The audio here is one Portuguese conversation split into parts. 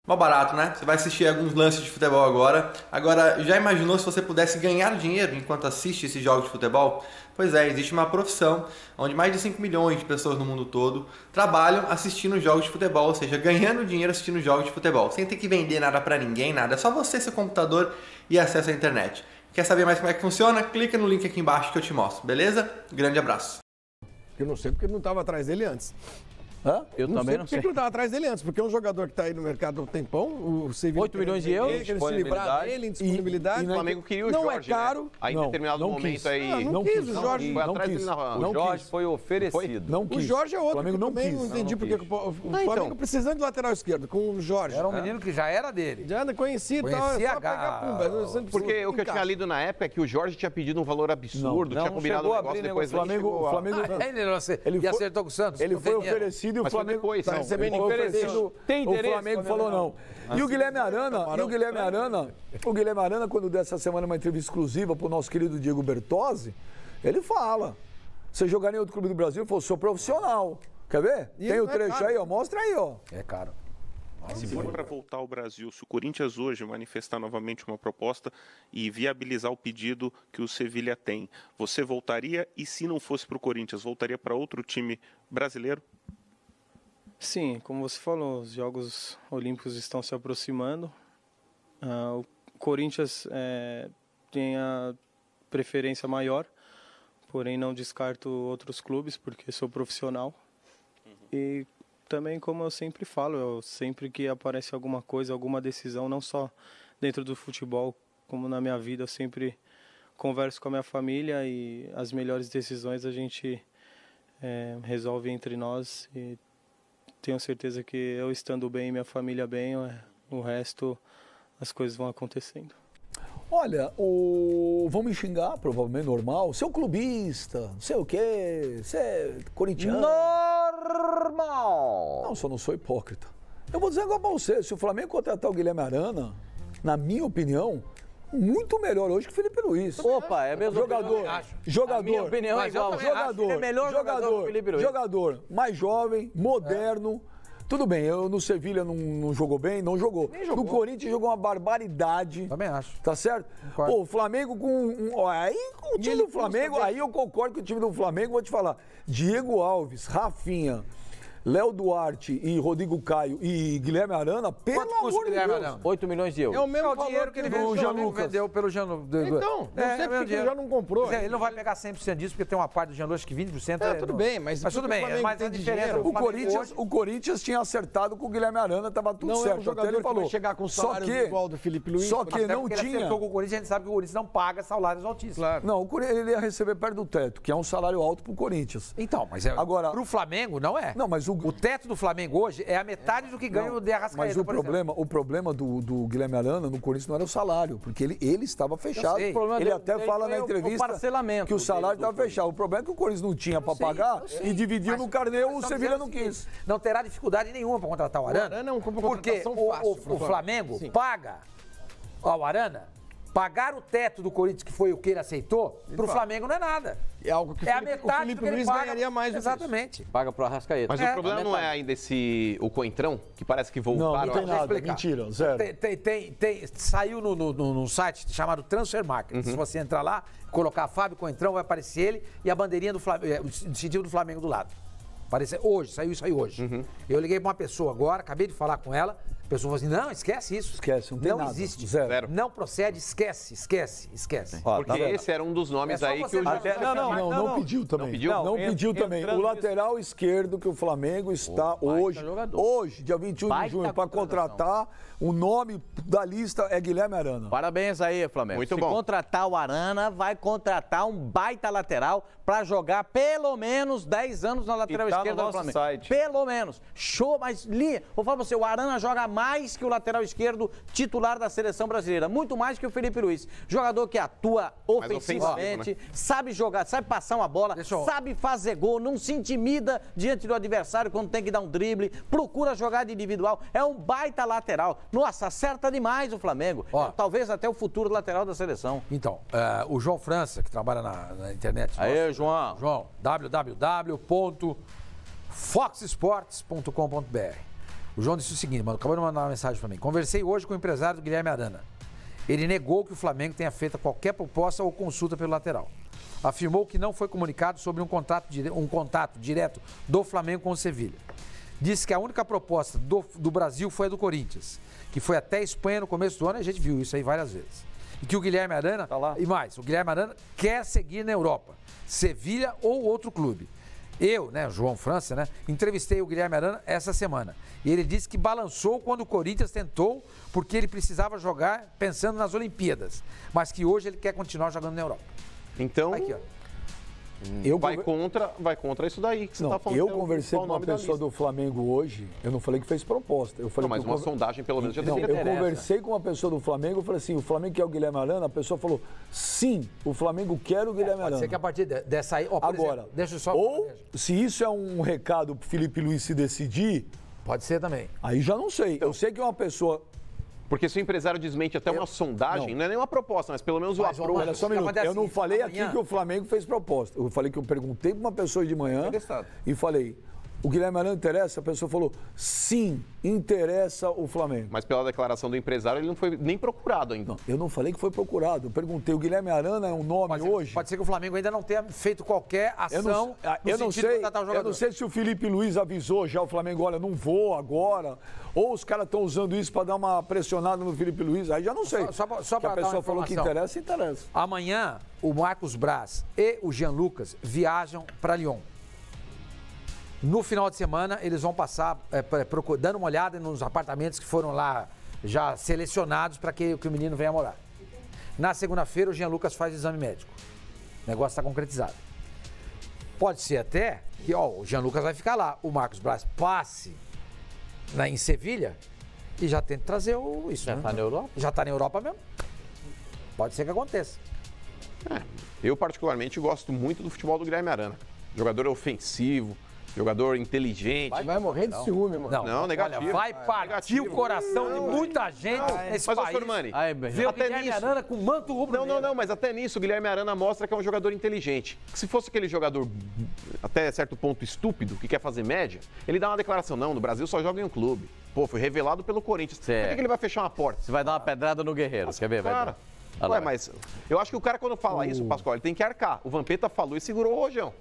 Mó barato, né? Você vai assistir alguns lances de futebol agora. Agora, já imaginou se você pudesse ganhar dinheiro enquanto assiste esses jogos de futebol? Pois é, existe uma profissão onde mais de 5 milhões de pessoas no mundo todo trabalham assistindo jogos de futebol, ou seja, ganhando dinheiro assistindo jogos de futebol, sem ter que vender nada pra ninguém, nada. É só você, seu computador e acesso à internet. Quer saber mais como é que funciona? Clica no link aqui embaixo que eu te mostro, beleza? Grande abraço. Eu não sei porque ele não estava atrás dele antes. Hã? Eu também não sei. Por que ele não estava atrás dele antes? Porque é um jogador que está aí no mercado há um tempão, o Sevilla 8 milhões de euros, ele se livrar dele, indisponibilidade. O Flamengo queria o não Jorge, é caro. né? Aí em determinado momento aí... Não quis, o Jorge foi atrás dele na O Jorge foi oferecido. Não quis. O Jorge é outro. O Flamengo não quis. Não entendi porque o Flamengo precisando de lateral esquerdo, com o Jorge. Era um menino que já era dele. Já era conhecido, Conhecia só pegar pumba. Porque o que eu tinha lido na época é que o Jorge tinha pedido um valor absurdo, tinha combinado um negócio, depois o Flamengo Ele acertou com o Santos. Ele foi oferecido e o Flamengo está recebendo oferecido. O Flamengo falou não. E o Guilherme Arana, quando deu essa semana uma entrevista exclusiva para o nosso querido Diego Bertozzi, ele fala: você jogaria em outro clube do Brasil? Ele falou: sou profissional. Quer ver? Tem o trecho aí, ó. Mostra aí, ó. É caro. Se for para voltar ao Brasil, se o Corinthians hoje manifestar novamente uma proposta e viabilizar o pedido que o Sevilla tem, você voltaria? E se não fosse para o Corinthians, voltaria para outro time brasileiro? Sim, como você falou, os Jogos Olímpicos estão se aproximando. O Corinthians tem a preferência maior, porém não descarto outros clubes porque sou profissional. E também, como eu sempre falo, sempre que aparece alguma coisa, alguma decisão, não só dentro do futebol, como na minha vida, eu sempre converso com a minha família e as melhores decisões a gente resolve entre nós. E tenho certeza que eu estando bem, minha família bem, o resto, as coisas vão acontecendo. Olha, vão me xingar, provavelmente normal. Você é um clubista, não sei o quê, você é corintiano. Normal! Não, só não sou hipócrita. Eu vou dizer agora pra você, se o Flamengo contratar o Guilherme Arana, na minha opinião, muito melhor hoje que o Felipe Luiz. Opa, é mesmo. Jogador. A minha opinião é igual. Jogador. É melhor jogador que o Felipe Luiz. Jogador mais jovem, moderno. Tudo bem, no Sevilha não jogou bem, não jogou. No Corinthians jogou uma barbaridade. Também acho. Tá certo? Pô, o Flamengo aí o time do Flamengo, aí eu concordo que o time do Flamengo, vou te falar, Diego Alves, Rafinha, Léo Duarte e Rodrigo Caio e Guilherme Arana, pelo amor de Deus. 8 milhões de euros. É o mesmo dinheiro que ele vendeu pelo Jean Lucas. Então, não sei porque ele já não comprou. Ele não vai pegar 100% disso, porque tem uma parte do Jean Lucas, acho que 20%. Tudo bem, mas tudo bem. Mas a diferença o Corinthians tinha acertado com o Guilherme Arana, tava tudo certo. Não é um jogador que vai chegar com salário igual do Felipe Luiz. Só que não ele tinha. acertou com o Corinthians, a gente sabe que o Corinthians não paga salários altíssimos. Claro. Não, ele ia receber perto do teto, que é um salário alto pro Corinthians. Então, mas agora pro Flamengo não é. Não, mas o teto do Flamengo hoje é a metade do que ganha o de Arrascaeta, mas o problema do Guilherme Arana no Corinthians não era o salário, porque ele estava fechado. Ele até fala na entrevista que o salário estava fechado. O problema é que o Corinthians não tinha para pagar e dividiu no carnê, o Sevilla não quis. Não terá dificuldade nenhuma para contratar o Arana, porque o Flamengo paga ao Arana. Pagar o teto do Corinthians, que foi o que ele aceitou, pro Flamengo não é nada. É algo que a metade o Felipe do que ele Luiz paga. ganharia mais. Exatamente. Paga pro Arrascaeta. Mas o problema não é ainda o Coentrão, que parece que voltaram. Não tem nada, mentira, zero. Saiu no site chamado Transfer Market. Se você entrar lá, colocar Fábio Coentrão, vai aparecer ele e a bandeirinha do Flamengo, o distintivo do Flamengo do lado. Apareceu hoje, saiu isso aí hoje. Eu liguei pra uma pessoa agora, acabei de falar com ela. A pessoa falou assim: não, esquece isso. Esquece, não tem nada. Não existe. Zero. Não procede, esquece. Porque esse era um dos nomes aí que o Não pediu também. Não pediu também. O lateral esquerdo que o Flamengo está hoje, dia 21 de junho, para contratar, o nome da lista é Guilherme Arana. Parabéns aí, Flamengo. Muito bom. Se contratar o Arana, vai contratar um baita lateral para jogar pelo menos 10 anos na lateral esquerda do Flamengo. Pelo menos. Show, mas vou falar pra você, o Arana joga mais que o lateral esquerdo titular da seleção brasileira, muito mais que o Felipe Luiz. Jogador que atua ofensivamente, sabe jogar, sabe passar uma bola, sabe fazer gol, não se intimida diante do adversário quando tem que dar um drible, procura jogada individual, é um baita lateral. Nossa, acerta demais o Flamengo. Talvez até o futuro lateral da seleção. Então, o João França, que trabalha na internet. Aí, João. www.foxsports.com.br. O João disse o seguinte, mano, acabou de mandar uma mensagem para mim. Conversei hoje com o empresário do Guilherme Arana. Ele negou que o Flamengo tenha feito qualquer proposta ou consulta pelo lateral. Afirmou que não foi comunicado sobre um contato direto do Flamengo com o Sevilha. Disse que a única proposta do Brasil foi a do Corinthians, que foi até a Espanha no começo do ano, e a gente viu isso aí várias vezes. E que o Guilherme Arana, e mais, o Guilherme Arana quer seguir na Europa, Sevilha ou outro clube. Eu, né, João França, né, entrevistei o Guilherme Arana essa semana. E ele disse que balançou quando o Corinthians tentou, porque ele precisava jogar pensando nas Olimpíadas. Mas que hoje ele quer continuar jogando na Europa. Então, aqui, ó. Vai contra isso daí que você está falando. Eu conversei com uma pessoa do Flamengo hoje, eu não falei que fez proposta. Eu falei mas uma sondagem pelo menos já deveria ter. Eu conversei com uma pessoa do Flamengo, eu falei assim, o Flamengo quer o Guilherme Arana? A pessoa falou, sim, o Flamengo quer o Guilherme Arana. Pode ser que a partir dessa aí... Agora, exemplo, deixa eu só... Ou, se isso é um recado pro Felipe Luiz se decidir... Pode ser também. Aí já não sei. Eu sei que é uma pessoa... Porque se o empresário desmente até uma sondagem, não é nem uma proposta, mas pelo menos o approach. Olha só um minuto, eu não falei aqui que o Flamengo fez proposta. Eu falei que eu perguntei para uma pessoa de manhã e falei, o Guilherme Arana interessa? A pessoa falou, sim, interessa o Flamengo. Mas pela declaração do empresário, ele não foi nem procurado ainda. Não, eu não falei que foi procurado. Eu perguntei, o Guilherme Arana é um nome hoje? Pode ser que o Flamengo ainda não tenha feito qualquer ação eu não sei se o Felipe Luiz avisou já o Flamengo, olha, não vou agora. Ou os caras estão usando isso para dar uma pressionada no Felipe Luiz. Aí já não sei. Só que a pessoa falou que interessa, interessa. Amanhã, o Marcos Braz e o Jean Lucas viajam para Lyon. No final de semana, eles vão passar dando uma olhada nos apartamentos que foram lá já selecionados para que o menino venha morar. Na segunda-feira, o Jean Lucas faz exame médico. O negócio está concretizado. Pode ser até que o Jean Lucas vai ficar lá. O Marcos Braz passe em Sevilha e já tenta trazer isso. Já está na Europa? Já está na Europa mesmo. Pode ser que aconteça. Eu, particularmente, gosto muito do futebol do Guilherme Arana. Jogador ofensivo. Jogador inteligente. Vai morrer de ciúme, mano. Não, negativo. Olha, vai partir o coração de muita gente nesse país. Mas, Sormani, ver o Guilherme Arana com manto rubro-negro. Não, mas até nisso o Guilherme Arana mostra que é um jogador inteligente. Se fosse aquele jogador, até certo ponto, estúpido, que quer fazer média, ele dá uma declaração, não, no Brasil só joga em um clube. Pô, foi revelado pelo Corinthians. Por que ele vai fechar uma porta? Você vai dar uma pedrada no Guerreiro, quer ver? Cara, mas eu acho que o cara quando fala isso, Pascoal, ele tem que arcar. O Vampeta falou e segurou o Rojão.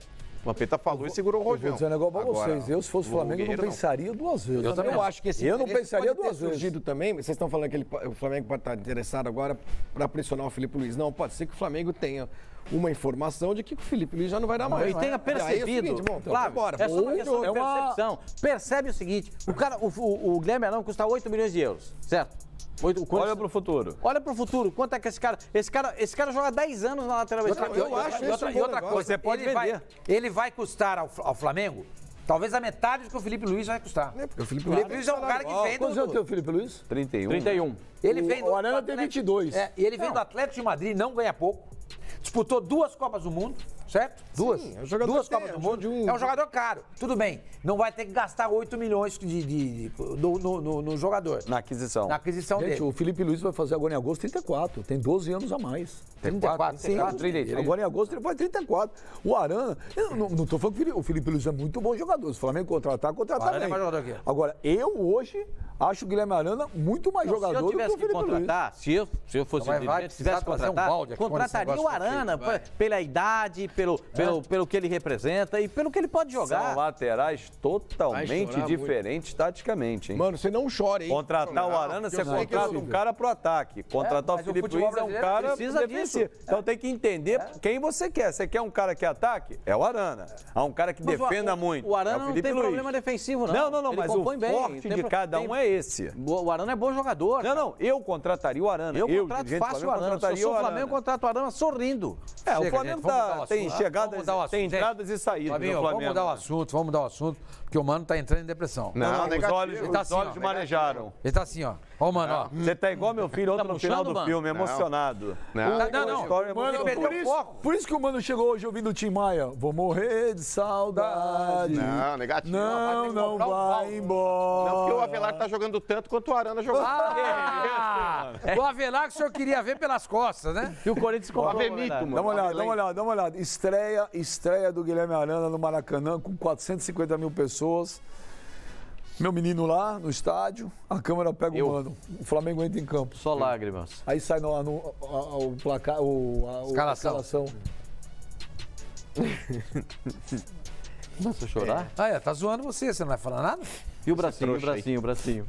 O Vampeta falou e segurou o Rojão. Vou dizer um negócio pra vocês. Eu, se fosse o Flamengo, eu não pensaria duas vezes. Eu acho que esse não pensaria duas vezes. Surgido também, vocês estão falando que o Flamengo pode estar interessado agora para pressionar o Felipe Luiz. Não, pode ser que o Flamengo tenha uma informação de que o Felipe Luiz já não vai dar mais. E tenha percebido. Claro, é só uma questão de percepção. Percebe o seguinte, o Guilherme Arana custa 8 milhões de euros, certo? Olha pro futuro. Olha pro futuro. Quanto é que esse cara joga 10 anos na lateral esquerda? Eu acho isso e outra coisa, você pode vender. Ele vai custar ao Flamengo talvez a metade do que o Felipe Luiz vai custar. O Felipe Luiz é um cara que vem do... Quantos anos tem o Felipe Luiz? 31. Ele vem o Arana tem 22. E ele vem do Atlético de Madrid, não ganha pouco. Disputou 2 Copas do Mundo, certo? Duas Copas do Mundo. É um jogador caro. Tudo bem. Não vai ter que gastar 8 milhões no jogador. Na aquisição. Na aquisição dele. O Felipe Luiz vai fazer agora em agosto 34. Tem 12 anos a mais. 34, sim. 33. Agora em agosto ele faz 34. O Arana, eu não estou falando que o Felipe Luiz é muito bom jogador. Se o Flamengo contratar bem. É mais jogador aqui. Agora, eu hoje acho o Guilherme Arana muito mais jogador do que o Felipe Luiz. Se eu fosse dirigente, se tivesse que contratar, contrataria o Arana pela idade, pelo que ele representa e pelo que ele pode jogar. São laterais totalmente diferentes taticamente, hein? Mano, você não chora, hein? Contratar o Arana, você contrata um cara pro ataque. Contratar o Felipe Luiz é um cara defensivo. Então tem que entender quem você quer. Você quer um cara que ataque? É o Arana. Um cara que defenda muito. O Arana não tem problema defensivo, não. Não, mas o forte de cada um é esse. O Arana é bom jogador. Não, eu contrataria o Arana. Eu contrato fácil o Arana. Se eu sou o Flamengo, eu contrato o Arana sorrindo. O Flamengo tem chegadas, tem entradas e saídas. Vamos mudar o assunto, porque o Mano tá entrando em depressão. Não, os olhos manejaram. Ele tá assim, ó. Ó o Mano, ó. Você tá igual meu filho ontem no final do filme, emocionado. Não. Mano, por isso que o Mano chegou hoje ouvindo o Tim Maia. Vou morrer de saudade. Não, negativo. Não vai embora. Não, porque o Avelar tá jogando tanto quanto o Arana jogou. O Avelar que o senhor queria ver pelas costas, né? E o Corinthians comprou. Dá uma olhada. Estreia do Guilherme Arana no Maracanã com 450 mil pessoas. Meu menino lá no estádio, a câmera pega o mano. O Flamengo entra em campo. Só lágrimas. Aí sai o placar, a escalação. Começa a chorar? Tá zoando você não vai falar nada? E o bracinho, o bracinho.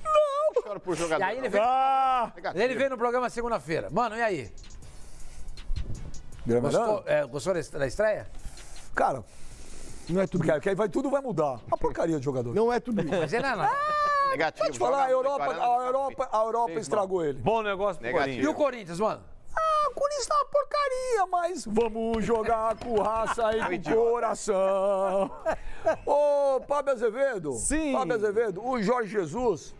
Não. Choro por jogador. E aí ele veio no programa segunda-feira. Mano, e aí? Gostou da estreia? Cara, não é tudo. Porque aí tudo vai mudar. A porcaria de jogador. Não é tudo isso. Mas ele não. Negativo. Pode falar, a Europa estragou ele. Bom negócio pro Corinthians. E o Corinthians, mano? O Corinthians tá uma porcaria, mas vamos jogar com raça e com coração. Ô, Pablo Azevedo. Sim. Pablo Azevedo, o Jorge Jesus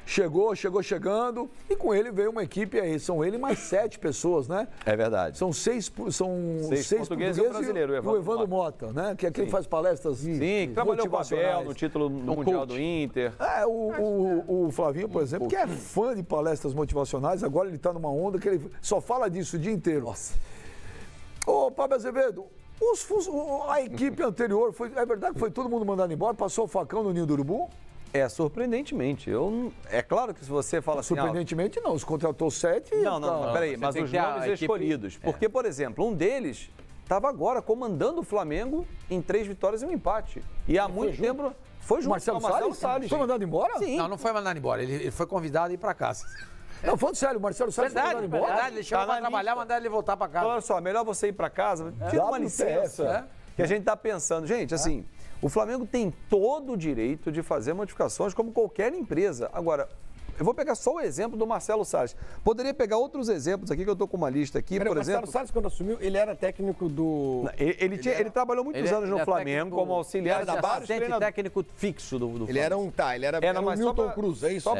chegou chegando e com ele veio uma equipe aí. São ele mais 7 pessoas, né? É verdade. São seis portugueses e o brasileiro, o Evandro Mota, né? Que é quem faz palestras que trabalhou com o Abel no título mundial do Inter. O Flavinho, por exemplo, que é fã de palestras motivacionais, agora ele tá numa onda que ele só fala disso o dia inteiro. Nossa. Ô, Pablo Azevedo, a equipe anterior, é verdade que foi todo mundo mandado embora, passou o facão no Ninho do Urubu? Surpreendentemente. É claro que se você fala assim... Surpreendentemente não, os contratou 7 e... Não, peraí, mas os nomes escolhidos. Porque, por exemplo, um deles estava agora comandando o Flamengo em 3 vitórias e um empate. E há muito tempo... Foi junto Marcelo Salles? Foi mandado embora? Sim. Não foi mandado embora. Ele foi convidado a ir para casa. Não, falando sério, o Marcelo Salles foi mandado embora? Verdade, ele chegou para trabalhar, mandaram ele voltar para casa. Olha só, melhor você ir para casa, tira uma licença. Que a gente está pensando. Gente, assim... O Flamengo tem todo o direito de fazer modificações como qualquer empresa. Agora, eu vou pegar só o exemplo do Marcelo Salles. Poderia pegar outros exemplos aqui, que eu estou com uma lista aqui, por exemplo... O Marcelo Salles, quando assumiu, ele era técnico do... Ele trabalhou muitos anos no Flamengo como auxiliar da vários treinadores. Técnico fixo do Flamengo. Ele era um Milton Cruz, é isso?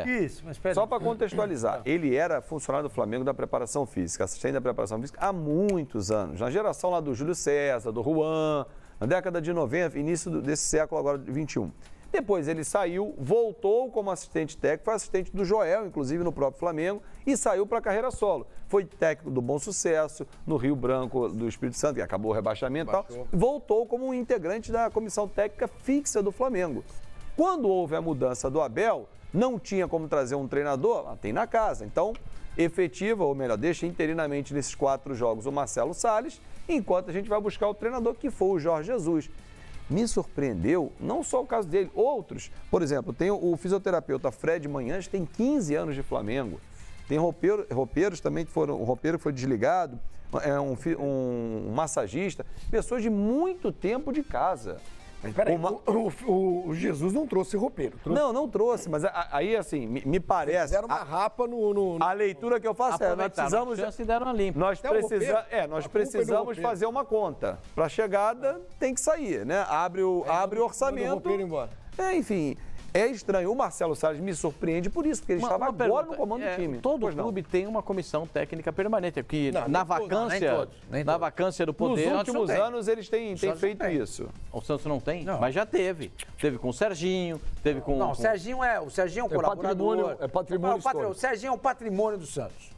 Só para contextualizar, ele era funcionário do Flamengo da preparação física, assistente da preparação física há muitos anos. Na geração lá do Júlio César, do Juan... Na década de 90, início desse século agora de 21. Depois ele saiu, voltou como assistente técnico, foi assistente do Joel, inclusive no próprio Flamengo, e saiu para a carreira solo. Foi técnico do Bom Sucesso, no Rio Branco do Espírito Santo, que acabou o rebaixamento e tal. Voltou como um integrante da comissão técnica fixa do Flamengo. Quando houve a mudança do Abel, não tinha como trazer um treinador, tem na casa. Então, efetiva, ou melhor, deixa interinamente nesses 4 jogos o Marcelo Salles, enquanto a gente vai buscar o treinador que foi o Jorge Jesus. Me surpreendeu, não só o caso dele, outros. Por exemplo, tem o fisioterapeuta Fred Manhães, tem 15 anos de Flamengo. Tem roupeiros também que foram, o roupeiro foi desligado, um massagista, pessoas de muito tempo de casa. Mas peraí, o Jesus não trouxe roupeiro. Não trouxe, mas aí assim, me parece... Fizeram uma rapa no... A leitura que eu faço nós precisamos... deram a limpa. Nós precisamos fazer uma conta. Para a chegada, tem que sair, né? Abre o orçamento. O roupeiro embora. Enfim... É estranho. O Marcelo Salles me surpreende por isso, porque ele estava agora no comando do time. Todo clube tem uma comissão técnica permanente, porque na vacância do poder... Nos últimos anos eles têm feito isso. O Santos não tem? Não. Mas já teve. Teve com o Serginho, teve com... Não, o Serginho é um colaborador. É patrimônio histórico. O Serginho é um patrimônio do Santos.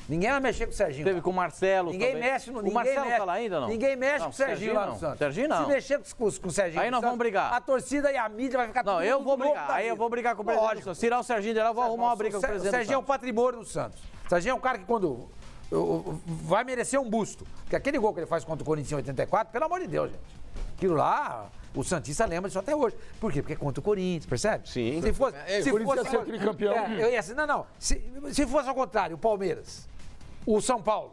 Ninguém vai mexer com o Serginho. Teve com o Marcelo. Ninguém mexe no... O Marcelo tá lá ainda, não? Ninguém mexe com o Serginho lá no Santos. Serginho não. Se mexer com o Serginho... Aí nós vamos brigar. A torcida e a mídia vai ficar... Não, eu vou brigar. Aí eu vou brigar com o presidente do Santos. Tirar o Serginho de lá, eu vou arrumar uma briga com o presidente do Santos. O Serginho é um patrimônio do Santos. O Serginho é um cara que quando... vai merecer um busto. Porque aquele gol que ele faz contra o Corinthians em 84, pelo amor de Deus, gente. Aquilo lá... O Santista lembra disso até hoje. Por quê? Porque é contra o Corinthians, percebe? Sim. Se fosse aquele campeão. Se fosse ao contrário, o Palmeiras, o São Paulo,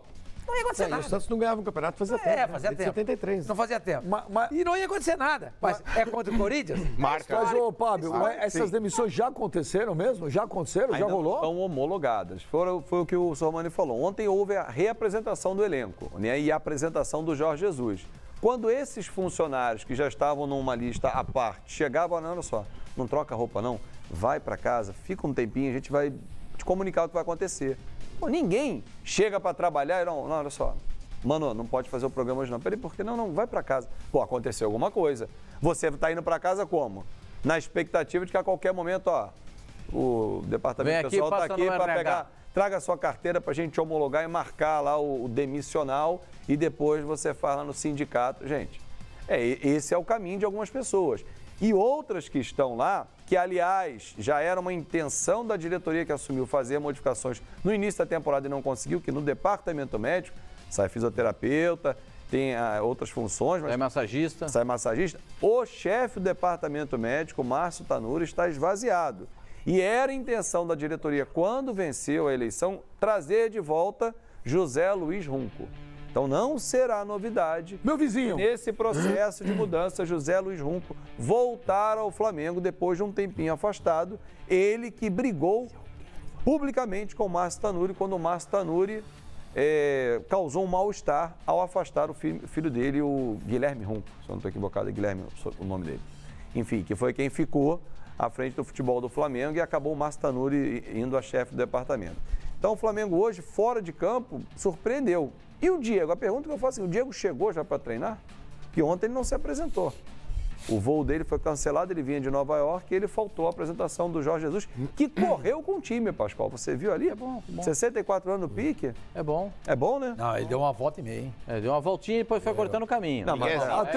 não ia acontecer nada. O Santos não ganhava o campeonato fazia tempo. Fazia tempo. 73. Não fazia tempo. E não ia acontecer nada. Mas é contra o Corinthians? Mas, ô, Fábio, essas demissões já aconteceram mesmo? Já aconteceram? Ainda já rolou? Estão homologadas. Foi o que o Sormani falou. Ontem houve a reapresentação do elenco, né, e a apresentação do Jorge Jesus. Quando esses funcionários que já estavam numa lista à parte chegavam, olha só, não troca roupa não, vai para casa, fica um tempinho, a gente vai te comunicar o que vai acontecer. Pô, ninguém chega para trabalhar e não, olha só, mano, não pode fazer o programa hoje não. Peraí, por que não, vai para casa. Pô, aconteceu alguma coisa. Você tá indo para casa como? Na expectativa de que a qualquer momento, ó, o departamento pessoal tá aqui para pegar... traga a sua carteira para a gente homologar e marcar lá o demissional e depois você fala no sindicato. Gente, esse é o caminho de algumas pessoas. E outras que estão lá, que aliás já era uma intenção da diretoria que assumiu fazer modificações no início da temporada e não conseguiu, que no departamento médico sai fisioterapeuta, tem outras funções. Sai massagista. Sai massagista. O chefe do departamento médico, Márcio Tanuri, está esvaziado. E era a intenção da diretoria, quando venceu a eleição, trazer de volta José Luiz Runco. Então não será novidade. Meu vizinho. Nesse processo de mudança, José Luiz Runco voltar ao Flamengo depois de um tempinho afastado. Ele que brigou publicamente com o Márcio Tanuri, quando o Márcio Tanuri causou um mal-estar ao afastar o filho dele, o Guilherme Runco. Se eu não estou equivocado, é Guilherme o nome dele. Enfim, que foi quem ficou à frente do futebol do Flamengo e acabou o Márcio Tanuri indo a chefe do departamento. Então o Flamengo hoje, fora de campo, surpreendeu. E o Diego? A pergunta que eu faço é, o Diego chegou já para treinar? Porque ontem ele não se apresentou. O voo dele foi cancelado, ele vinha de Nova York e ele faltou a apresentação do Jorge Jesus, que correu com o time, Pascoal. Você viu ali? É bom. 64 anos no pique? É bom. É bom, né? Não, ele deu uma volta e meia, hein? Deu uma voltinha e depois foi cortando o caminho. Não, mas olha,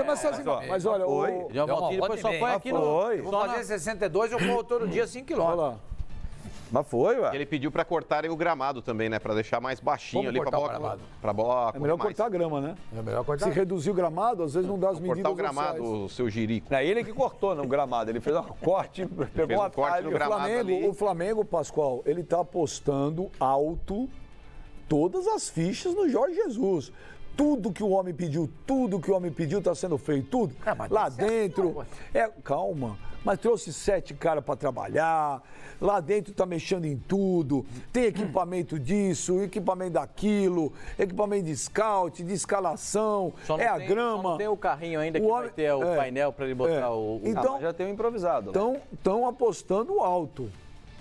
Deu uma voltinha e depois só foi aqui no... Vou fazer 62, eu corro todo dia 5 quilômetros. Mas foi, ué. Ele pediu para cortarem o gramado também, né? Para deixar mais baixinho ali pra bola. É melhor cortar a grama, né? É melhor cortar. Se reduzir o gramado, às vezes não dá as medidas cortar o gramado, oficiais. o seu jirico. É ele que cortou no gramado, ele fez um corte, pegou um corte no gramado ali. O Flamengo, Pascoal, ele tá apostando alto todas as fichas no Jorge Jesus. Tudo que o homem pediu está sendo feito, tudo. Lá dentro, calma, mas trouxe 7 caras para trabalhar, lá dentro tá mexendo em tudo, tem equipamento disso, equipamento daquilo, equipamento de scout, de escalação, a grama. Só não tem o carrinho ainda que vai ter o painel para ele botar o... Então, já tem um improvisado. Estão apostando alto.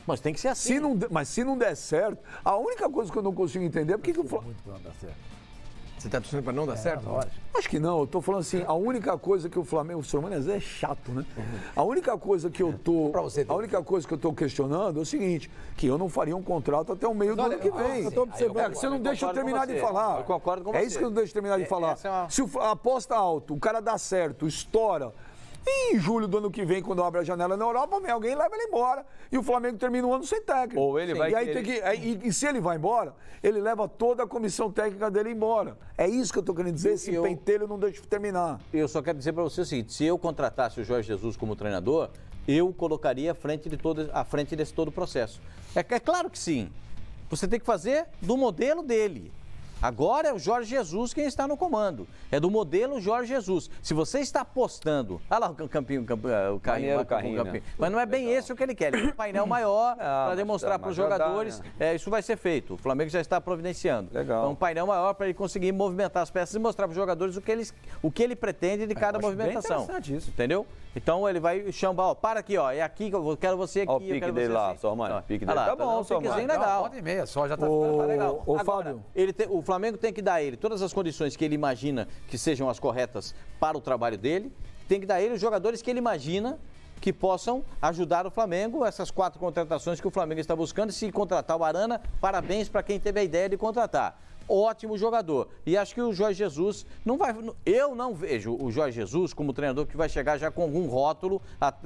Mas tem que ser assim. Mas se não der certo, a única coisa que eu não consigo entender é porque que o Flamengo... Você está torcendo para não dar certo? Acho que não, eu tô falando assim, a única coisa que o Flamengo, o Sormani às vezes é chato, né? A única coisa que eu tô questionando é o seguinte, que eu não faria um contrato até o meio do ano que vem. Eu tô observando. Você não deixa eu terminar de falar. Eu concordo com você. É isso que eu não deixo terminar de falar. Se a aposta alto, o cara dá certo, estoura, e em julho do ano que vem, quando abre a janela na Europa, vem alguém e leva ele embora. E o Flamengo termina o ano sem técnico. Ou ele vai e se ele vai embora, ele leva toda a comissão técnica dele embora. É isso que eu tô querendo dizer, esse pentelho não deixa terminar. Eu só quero dizer para você o seguinte, se eu contratasse o Jorge Jesus como treinador, eu colocaria à frente desse todo o processo. É claro que sim. Você tem que fazer do modelo dele. Agora é o Jorge Jesus quem está no comando. É do modelo Jorge Jesus. Se você está apostando... Olha lá o carrinho. Né? Mas não é bem esse o que ele quer. Ele quer um painel maior para demonstrar para os jogadores. Né? Isso vai ser feito. O Flamengo já está providenciando. Legal. Então, um painel maior para ele conseguir movimentar as peças e mostrar para os jogadores o que ele pretende de cada movimentação. Isso. Entendeu? Então ele vai chamar, para aqui, é aqui que eu quero você aqui. Olha o pique dele lá, só, mano. O pique dele tá bom, só, mano. Legal. Volta e meia só, já tá ficando legal. Ô, Fábio. O Flamengo tem que dar a ele todas as condições que ele imagina que sejam as corretas para o trabalho dele. Tem que dar a ele os jogadores que ele imagina que possam ajudar o Flamengo, essas 4 contratações que o Flamengo está buscando. Se contratar o Arana, parabéns para quem teve a ideia de contratar. Ótimo jogador. E acho que o Jorge Jesus não vai... Eu não vejo o Jorge Jesus como treinador que vai chegar já com algum rótulo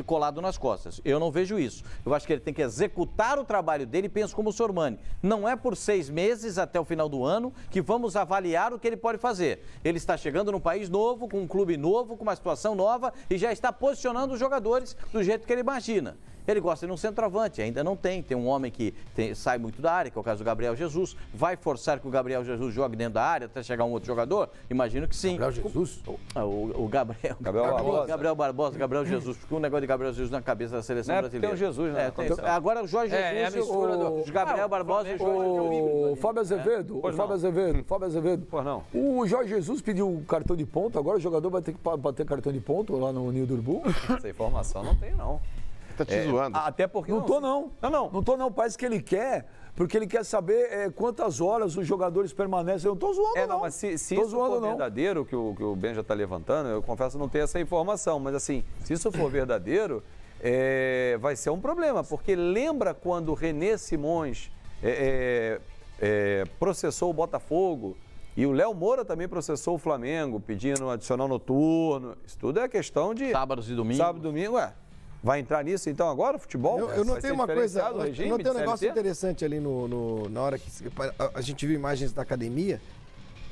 colado nas costas. Eu não vejo isso. Eu acho que ele tem que executar o trabalho dele e penso como o Sormani. Não é por 6 meses até o final do ano que vamos avaliar o que ele pode fazer. Ele está chegando num país novo, com um clube novo, com uma situação nova e já está posicionando os jogadores do jeito que ele imagina. Ele gosta de um centroavante, ainda não tem. Tem um homem que sai muito da área, que é o caso do Gabriel Jesus. Vai forçar que o Gabriel Jesus jogue dentro da área até chegar um outro jogador? Imagino que sim. Gabriel Jesus? O Gabriel. Gabriel Barbosa, Gabriel Jesus. Porque um negócio de Gabriel Jesus na cabeça da seleção brasileira. Tem o Jesus, né? Agora o Jorge Jesus, o Gabriel Barbosa e o Jorge Jesus. Fábio Azevedo, Fábio Azevedo. Pois não. O Jorge Jesus pediu cartão de ponto, agora o jogador vai ter que bater cartão de ponto lá no Ninho do Urubu? Essa informação não tem, não. Tá te zoando. Até porque... Não tô, não. Não tô, não. Parece que ele quer, porque ele quer saber quantas horas os jogadores permanecem. Eu não tô zoando, não. Mas se isso for verdadeiro, que o Ben já está levantando, eu confesso que não tenho essa informação, mas assim, se isso for verdadeiro, vai ser um problema, porque lembra quando o René Simões processou o Botafogo. E o Léo Moura também processou o Flamengo, pedindo um adicional noturno. Isso tudo é questão de... Sábados e domingos. Sábado e domingo, vai entrar nisso então agora, o futebol? Eu notei uma coisa, eu notei um negócio interessante ali na hora que a gente viu imagens da academia.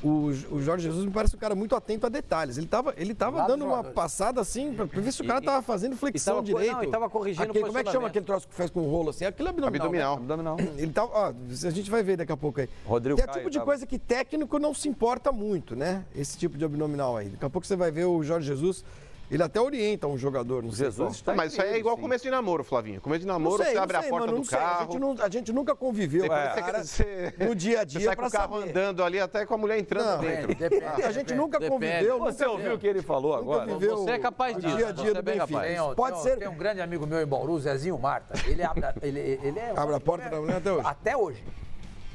O Jorge Jesus me parece um cara muito atento a detalhes. Ele tava dando uma passada assim, pra ver se o cara tava fazendo flexão direito. Não, ele tava corrigindo como é que chama aquele troço que faz com o rolo assim? Aquilo é abdominal. Ele tava, a gente vai ver daqui a pouco aí. Rodrigo que é o tipo de coisa que técnico não se importa muito, né? Esse tipo de abdominal aí. Daqui a pouco você vai ver o Jorge Jesus. Ele até orienta um jogador, não sei. Mas isso aí é igual começo de namoro, Flavinho. Começo de namoro, você abre a porta do carro. A gente nunca conviveu no dia a dia. Você sai com o carro andando ali, até com a mulher entrando dentro. A gente nunca conviveu. Você ouviu o que ele falou agora? Você é capaz disso. Dia a dia do Benfica. Pode ser. Tem um grande amigo meu em Bauru, Zezinho Marta. Ele abre a porta da mulher até hoje. Até hoje.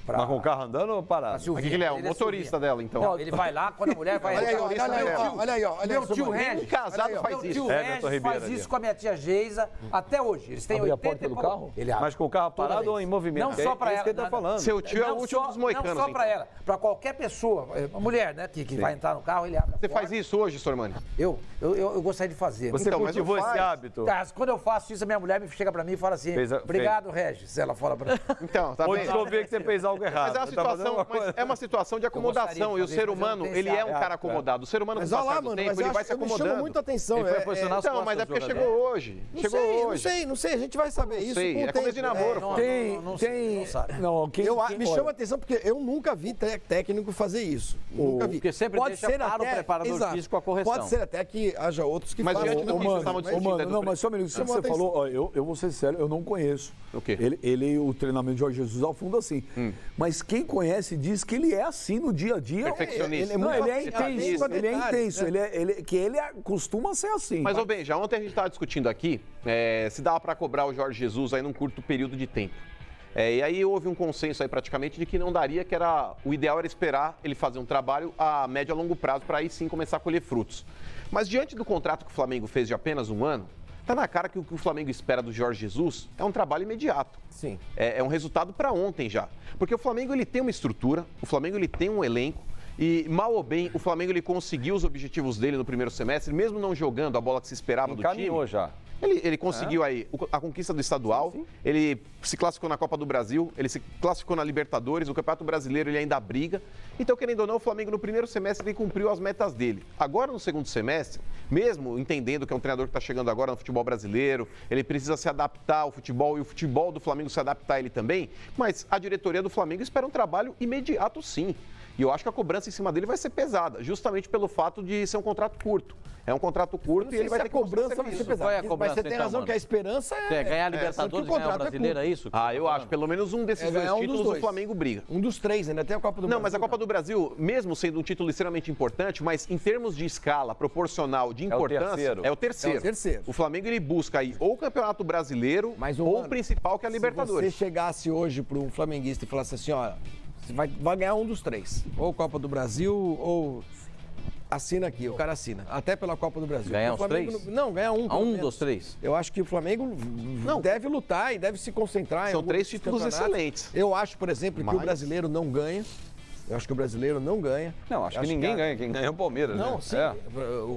Mas com o carro andando ou parado? O que ele é? O motorista dela, então. Não, ele vai lá, quando a mulher vai... Olha aí, Meu tio Regis. Casado faz isso. Meu tio Regis faz isso com a minha tia Geisa até hoje. Eles têm 80 a porta do carro? Ele abre. Mas com o carro parado ou em movimento? Não só para ela. É isso que ele tá falando. Seu tio é o último dos moicanos. Não só para ela. Para qualquer pessoa, uma mulher, né, que vai entrar no carro, ele abre. Você faz isso hoje, Sormani? Eu gostaria de fazer. Você cultivou esse hábito? Quando eu faço isso, a minha mulher chega para mim e fala assim, obrigado, Regis. Ela fala para mim. Então, tá bem. Pode ver que você fez algo errado. Mas é uma situação de acomodação. E o ser humano, ele é um cara acomodado. O ser humano, com o passar do tempo, ele vai se acomodando. Me chama muita atenção. Não, mas é porque chegou hoje. Não sei. A gente vai saber isso. É começo de namoro. Me chama atenção porque eu nunca vi técnico fazer isso. Nunca vi. Porque sempre deixa para o preparador físico a correção. Pode ser até que haja outros que façam. Mas diante do que vocês estavam discutindo... Não, mas só um minuto. Você falou, eu vou ser sério, eu não conheço. O quê? O treinamento de Jorge Jesus ao fundo assim. Mas quem conhece diz que ele é assim no dia a dia. Perfeccionista. Ele é intenso. Ele costuma ser assim. Mas, ô Benja, ontem a gente estava discutindo aqui se dava para cobrar o Jorge Jesus aí num curto período de tempo. E aí houve um consenso aí praticamente de que não daria, que o ideal era esperar ele fazer um trabalho a médio e longo prazo para aí sim começar a colher frutos. Mas diante do contrato que o Flamengo fez de apenas um ano, tá na cara que o que o Flamengo espera do Jorge Jesus é um trabalho imediato. Sim. É um resultado para ontem já. Porque o Flamengo ele tem uma estrutura, o Flamengo ele tem um elenco e, mal ou bem, o Flamengo ele conseguiu os objetivos dele no primeiro semestre, mesmo não jogando a bola que se esperava do time. Encaminhou já. Ele conseguiu aí a conquista do estadual, ele se classificou na Copa do Brasil, ele se classificou na Libertadores, o Campeonato Brasileiro ele ainda briga. Então, querendo ou não, o Flamengo no primeiro semestre ele cumpriu as metas dele. Agora, no segundo semestre, mesmo entendendo que é um treinador que está chegando agora no futebol brasileiro, ele precisa se adaptar ao futebol e o futebol do Flamengo se adaptar a ele também, mas a diretoria do Flamengo espera um trabalho imediato sim. E eu acho que a cobrança em cima dele vai ser pesada, justamente pelo fato de ser um contrato curto. É um contrato curto e ele vai ter que cobrança vai ser pesada. Mas você tem razão que a esperança é ganhar a Libertadores, ganhar o Brasileiro, é isso? Eu acho. Pelo menos um desses dois títulos o Flamengo briga. Um dos três, ainda tem a Copa do Brasil. Não, mas a Copa do Brasil, mesmo sendo um título extremamente importante, mas em termos de escala proporcional de importância, é o terceiro. O Flamengo ele busca aí ou o Campeonato Brasileiro ou o principal que é a Libertadores. Se você chegasse hoje para um flamenguista e falasse assim, olha, você vai ganhar um dos três, ou Copa do Brasil ou assina aqui, o cara assina, até pela Copa do Brasil. Ganhar os três? Não, ganhar um. Um dos três? Eu acho que o Flamengo deve lutar e deve se concentrar. São três títulos excelentes. Eu acho, por exemplo, que o brasileiro não ganha. Eu acho que o brasileiro não ganha. Não, acho que ninguém ganha. Quem ganha é o Palmeiras, não, né? Sim.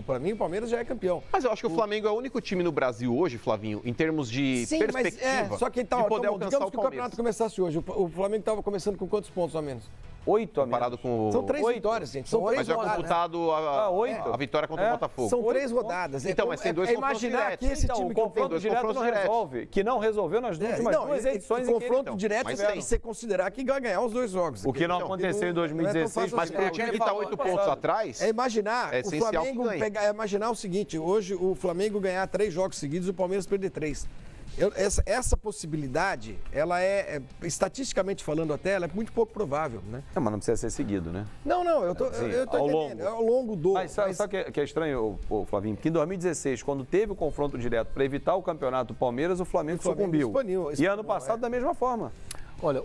Para mim, o Palmeiras já é campeão. Mas eu acho que o Flamengo é o único time no Brasil hoje, Flavinho, em termos de perspectiva, só que de poder alcançar digamos o que o campeonato começasse hoje. O Flamengo estava começando com quantos pontos a menos? 8 a comparado com... São 3 vitórias, gente. São 3 rodadas. Mas é computado a vitória contra o Botafogo. São 3 rodadas. Então, mas tem 2 confrontos imaginar que esse time o confronto direto não resolve. Que não resolveu nas últimas 2 edições. O confronto direto é você considerar que vai ganhar os 2 jogos. O que não aconteceu em 2016. Mas para o time que está 8 pontos atrás... É imaginar o Flamengo imaginar o seguinte, hoje o Flamengo ganhar 3 jogos seguidos e o Palmeiras perder 3. Essa possibilidade, ela estatisticamente falando até, ela é muito pouco provável, né? Não, mas não precisa ser seguido, né? Não, eu tô entendendo. É ao longo do... Mas sabe o que é estranho, Flavinho? Que em 2016, quando teve o confronto direto para evitar o campeonato do Palmeiras, o Flamengo sucumbiu. E ano passado da mesma forma. Olha,